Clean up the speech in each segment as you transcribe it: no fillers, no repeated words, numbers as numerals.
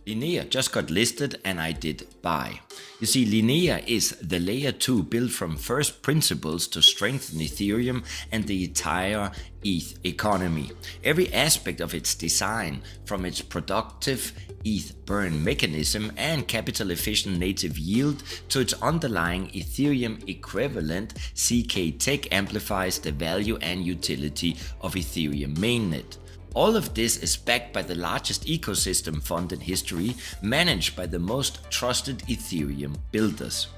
Linea just got listed and I did buy. You see, Linea is the layer 2 built from first principles to strengthen Ethereum and the entire ETH economy. Every aspect of its design, from its productive ETH burn mechanism and capital efficient native yield to its underlying Ethereum-equivalent CK tech, amplifies the value and utility of Ethereum Mainnet. All of this is backed by the largest ecosystem fund in history, managed by the most trusted Ethereum builders.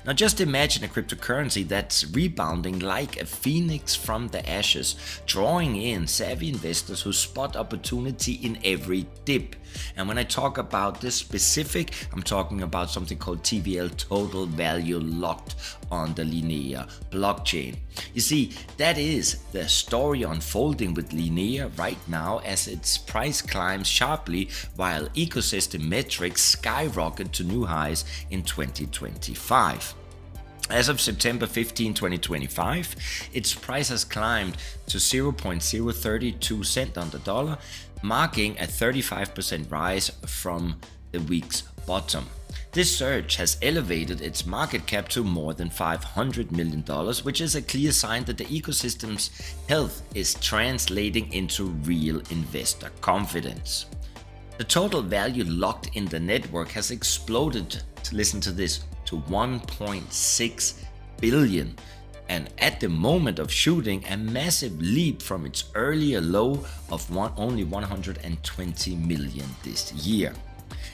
Now just imagine a cryptocurrency that's rebounding like a phoenix from the ashes, drawing in savvy investors who spot opportunity in every dip. And when I talk about this specific, I'm talking about something called TVL, total value locked on the Linea blockchain. You see, that is the story unfolding with Linea right now as its price climbs sharply while Ecosystem Metrics skyrocket to new highs in 2025. As of September 15, 2025, its price has climbed to 0.032 cent on the dollar, marking a 35% rise from the week's bottom. This surge has elevated its market cap to more than $500 million, which is a clear sign that the ecosystem's health is translating into real investor confidence. The total value locked in the network has exploded, listen to this, to 1.6 billion, and at the moment of shooting, a massive leap from its earlier low of only 120 million this year.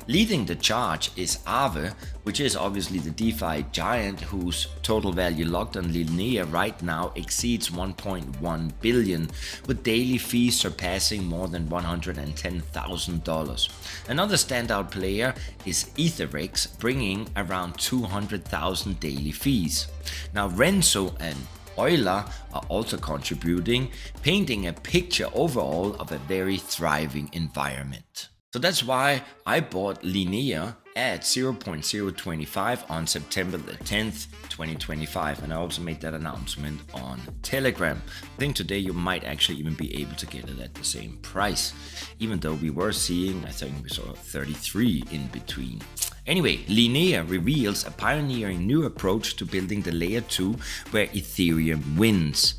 Leading the charge is Aave, which is obviously the DeFi giant whose total value locked on Linea right now exceeds 1.1 billion, with daily fees surpassing more than $110,000. Another standout player is EtherX, bringing around 200,000 daily fees. Now Renzo and Euler are also contributing, painting a picture overall of a very thriving environment. So that's why I bought Linea at 0.025 on September the 10th, 2025, and I also made that announcement on Telegram. I think today you might actually even be able to get it at the same price, even though we were seeing, I think we saw 33 in between. Anyway, Linea reveals a pioneering new approach to building the layer 2 where Ethereum wins.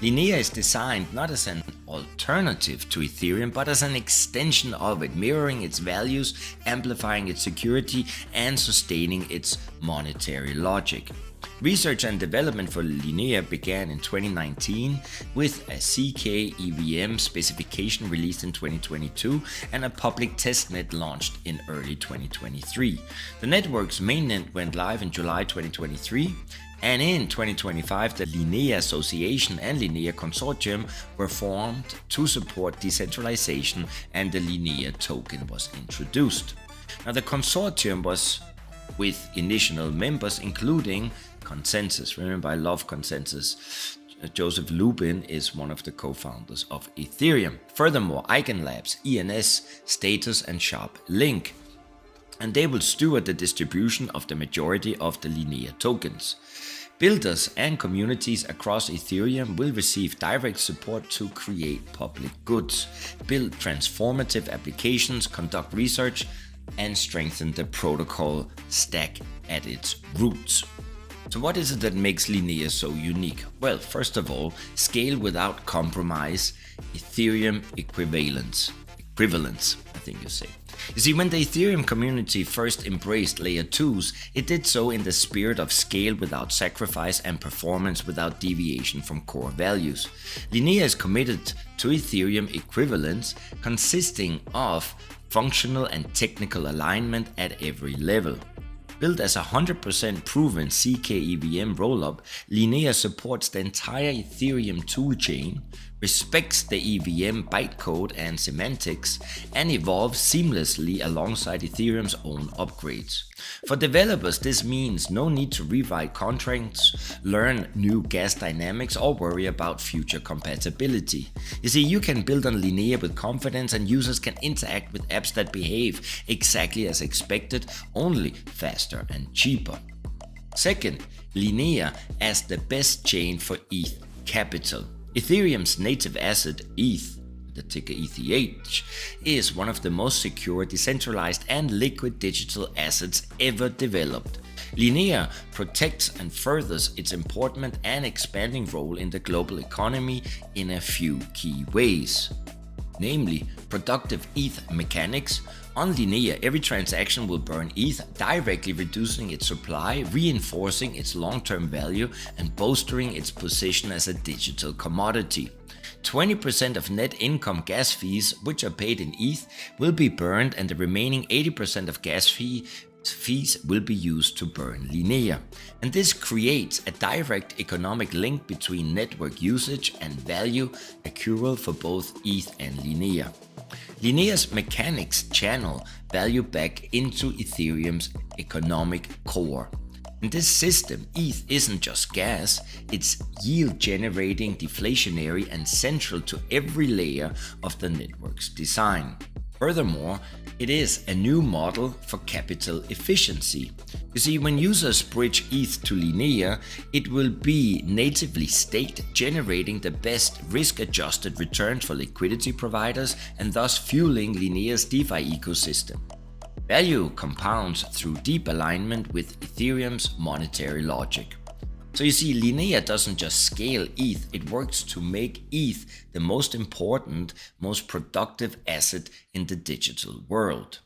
Linea is designed not as an alternative to Ethereum, but as an extension of it, mirroring its values, amplifying its security, and sustaining its monetary logic. Research and development for Linea began in 2019 with a CK EVM specification released in 2022 and a public testnet launched in early 2023. The network's mainnet went live in July 2023, and in 2025 the Linea Association and Linea Consortium were formed to support decentralization, and the Linea token was introduced. Now the consortium was with initial members including Consensys. Remember, I love Consensys. Joseph Lubin is one of the co-founders of Ethereum. Furthermore, Eigenlabs, ENS, Status, and Sharp Link. And they will steward the distribution of the majority of the Linea tokens. Builders and communities across Ethereum will receive direct support to create public goods, build transformative applications, conduct research, and strengthen the protocol stack at its roots. So what is it that makes Linea so unique? Well, first of all, scale without compromise, Ethereum equivalence, I think you say. You see, when the Ethereum community first embraced layer 2s, it did so in the spirit of scale without sacrifice and performance without deviation from core values. Linea is committed to Ethereum equivalence, consisting of functional and technical alignment at every level. Built as a 100% proven CK EVM rollup, Linea supports the entire Ethereum toolchain, respects the EVM bytecode and semantics, and evolves seamlessly alongside Ethereum's own upgrades. For developers, this means no need to rewrite contracts, learn new gas dynamics, or worry about future compatibility. You see, you can build on Linea with confidence, and users can interact with apps that behave exactly as expected, only faster and cheaper. Second, Linea as the best chain for ETH capital. Ethereum's native asset, ETH, the ticker ETH, is one of the most secure, decentralized and liquid digital assets ever developed. Linea protects and furthers its important and expanding role in the global economy in a few key ways. Namely, productive ETH mechanics. On Linea, every transaction will burn ETH, directly reducing its supply, reinforcing its long-term value, and bolstering its position as a digital commodity. 20% of net income gas fees, which are paid in ETH, will be burned, and the remaining 80% of gas fees will be used to burn Linea. And this creates a direct economic link between network usage and value accrual for both ETH and Linea. Linea's mechanics channel value back into Ethereum's economic core. In this system, ETH isn't just gas, it's yield-generating, deflationary, and central to every layer of the network's design. Furthermore, it is a new model for capital efficiency. You see, when users bridge ETH to Linea, it will be natively staked, generating the best risk-adjusted returns for liquidity providers and thus fueling Linea's DeFi ecosystem. Value compounds through deep alignment with Ethereum's monetary logic. So you see, Linea doesn't just scale ETH, it works to make ETH the most important, most productive asset in the digital world.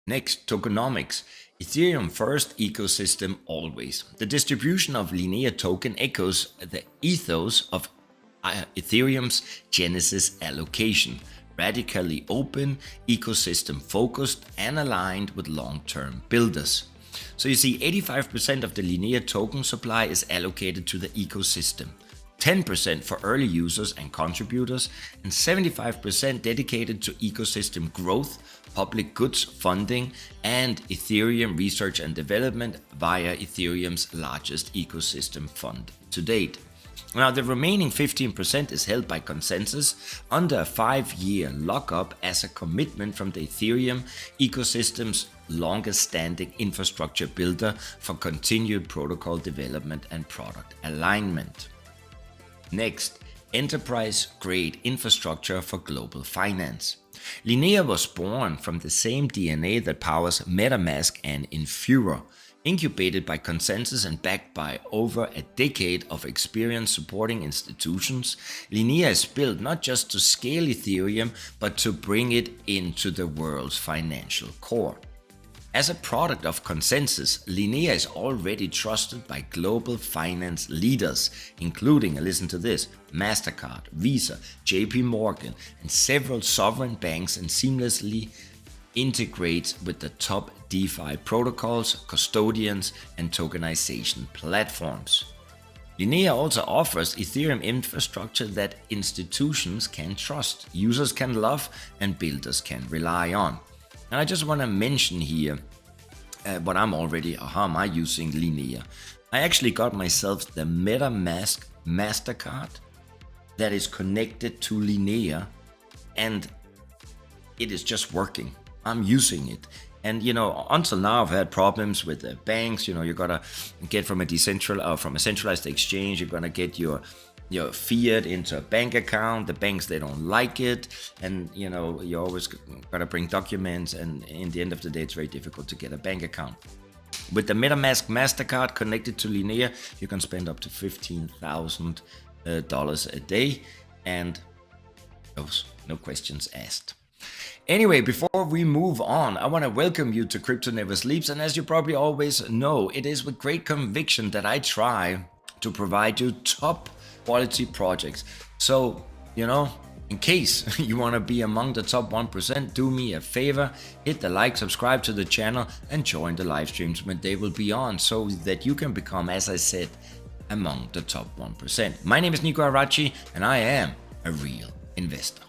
Next, tokenomics. Ethereum first, ecosystem always. The distribution of Linea token echoes the ethos of Ethereum's Genesis allocation. Radically open, ecosystem focused, and aligned with long-term builders. So you see, 85% of the Linea token supply is allocated to the ecosystem, 10% for early users and contributors, and 75% dedicated to ecosystem growth, public goods funding, and Ethereum research and development via Ethereum's largest ecosystem fund to date. Now, the remaining 15% is held by Consensys under a 5-year lockup as a commitment from the Ethereum ecosystem's longest-standing infrastructure builder for continued protocol development and product alignment. Next, enterprise-grade infrastructure for global finance. Linea was born from the same DNA that powers MetaMask and Infura. Incubated by Consensys and backed by over a decade of experience supporting institutions, Linea is built not just to scale Ethereum, but to bring it into the world's financial core. As a product of Consensys, Linea is already trusted by global finance leaders, including, listen to this, MasterCard, Visa, JP Morgan, and several sovereign banks, and seamlessly integrates with the top DeFi protocols, custodians, and tokenization platforms. Linea also offers Ethereum infrastructure that institutions can trust, users can love, and builders can rely on. And I just want to mention here what how am I using Linea? I actually got myself the MetaMask MasterCard that is connected to Linea, and it is just working. I'm using it. And until now I've had problems with the banks. You gotta get from a centralized exchange, you're gonna get your fiat into a bank account. The banks, they don't like it, and you always gotta bring documents, and in the end of the day it's very difficult to get a bank account. With the MetaMask MasterCard connected to Linea, you can spend up to $15,000 a day, and no questions asked. Anyway, before we move on, I want to welcome you to Crypto Never Sleeps, and as you probably always know, it is with great conviction that I try to provide you top quality projects. So, in case you want to be among the top 1%, do me a favor, hit the like, subscribe to the channel, and join the live streams when they will be on, so that you can become, as I said, among the top 1%. My name is Nico Arachi, and I am a real investor.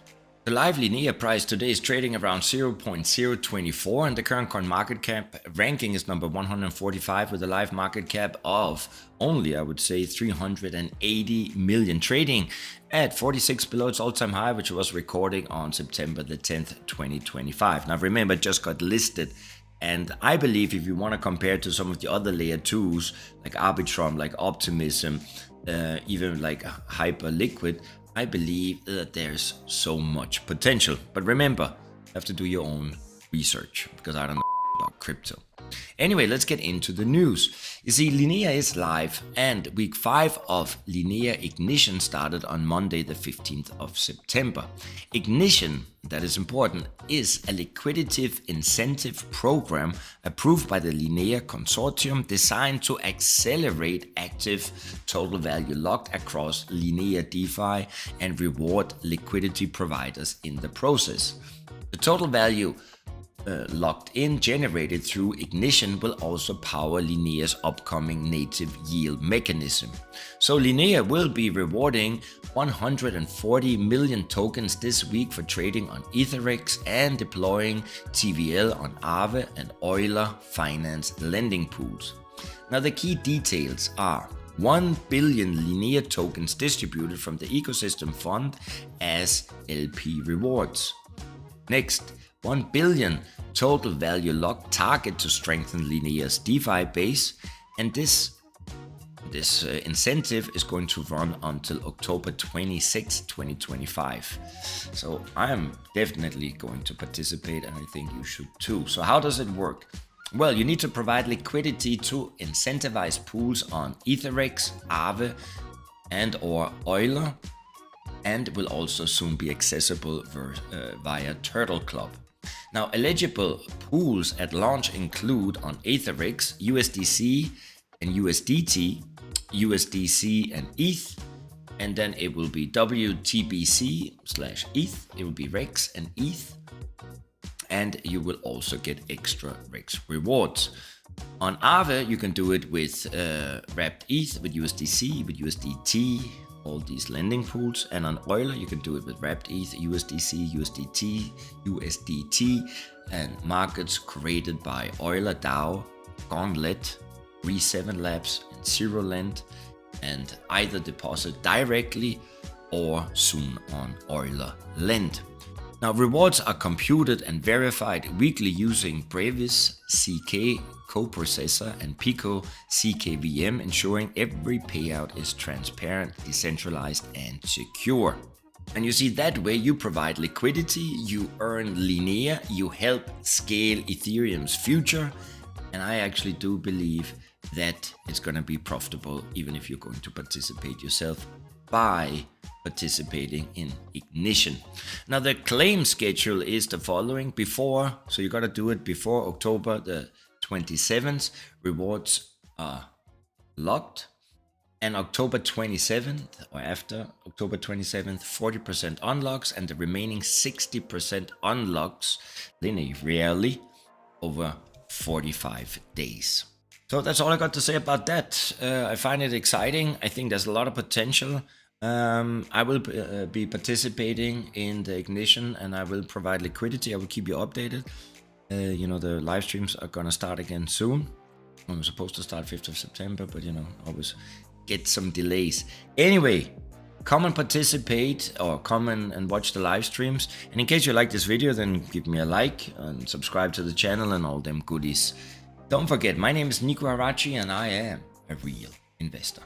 The live Linea price today is trading around 0.024, and the current coin market cap ranking is number 145 with a live market cap of only, I would say, 380 million, trading at 46 below its all-time high, which was recording on September the 10th, 2025. Now remember, it just got listed, and I believe if you want to compare to some of the other layer 2s like Arbitrum, like Optimism, even like Hyperliquid, I believe that there's so much potential. But remember, you have to do your own research because I don't know about crypto. Anyway, let's get into the news. You see, Linea is live and week 5 of Linea Ignition started on Monday the 15th of September. Ignition, that is important, is a liquidity incentive program approved by the Linea consortium designed to accelerate active total value locked across Linea DeFi and reward liquidity providers in the process. The total value locked in generated through Ignition will also power Linea's upcoming native yield mechanism. So Linea will be rewarding 140 million tokens this week for trading on EtherX and deploying TVL on Aave and Euler finance lending pools. Now the key details are 1 billion Linea tokens distributed from the Ecosystem Fund as LP rewards. Next, 1 billion total value locked target to strengthen Linea's DeFi base, and this incentive is going to run until October 26, 2025. So I am definitely going to participate, and I think you should too. So how does it work? Well, you need to provide liquidity to incentivize pools on EtherX, Aave, and or Euler, and will also soon be accessible via Turtle Club. Now, eligible pools at launch include on EtherX, USDC and USDT, USDC and ETH, and then it will be WTBC/ETH, it will be REX and ETH, and you will also get extra REX rewards. On Aave, you can do it with wrapped ETH, with USDC, with USDT, all these lending pools, and on Euler you can do it with wrapped ETH, USDC, USDT, and markets created by Euler DAO, Gauntlet, Re7 Labs, and ZeroLend, and either deposit directly or soon on Euler Lend. Now, rewards are computed and verified weekly using Brevis CK coprocessor and Pico CKVM, ensuring every payout is transparent, decentralized, and secure. And you see, that way you provide liquidity, you earn Linea, you help scale Ethereum's future, and I actually do believe that it's going to be profitable even if you're going to participate yourself by participating in Ignition. Now the claim schedule is the following. So you got to do it before October the 27th. Rewards are locked. And October 27th or after October 27th, 40% unlocks, and the remaining 60% unlocks linearly over 45 days. So that's all I got to say about that. I find it exciting. I think there's a lot of potential. I will be participating in the Ignition, and I will provide liquidity. I will keep you updated. The live streams are gonna start again soon. I'm supposed to start 5th of September, but always get some delays. Anyway, come and participate, or come and watch the live streams. And in case you like this video, then give me a like and subscribe to the channel and all them goodies. Don't forget, my name is Nico Arachi and I am a real investor.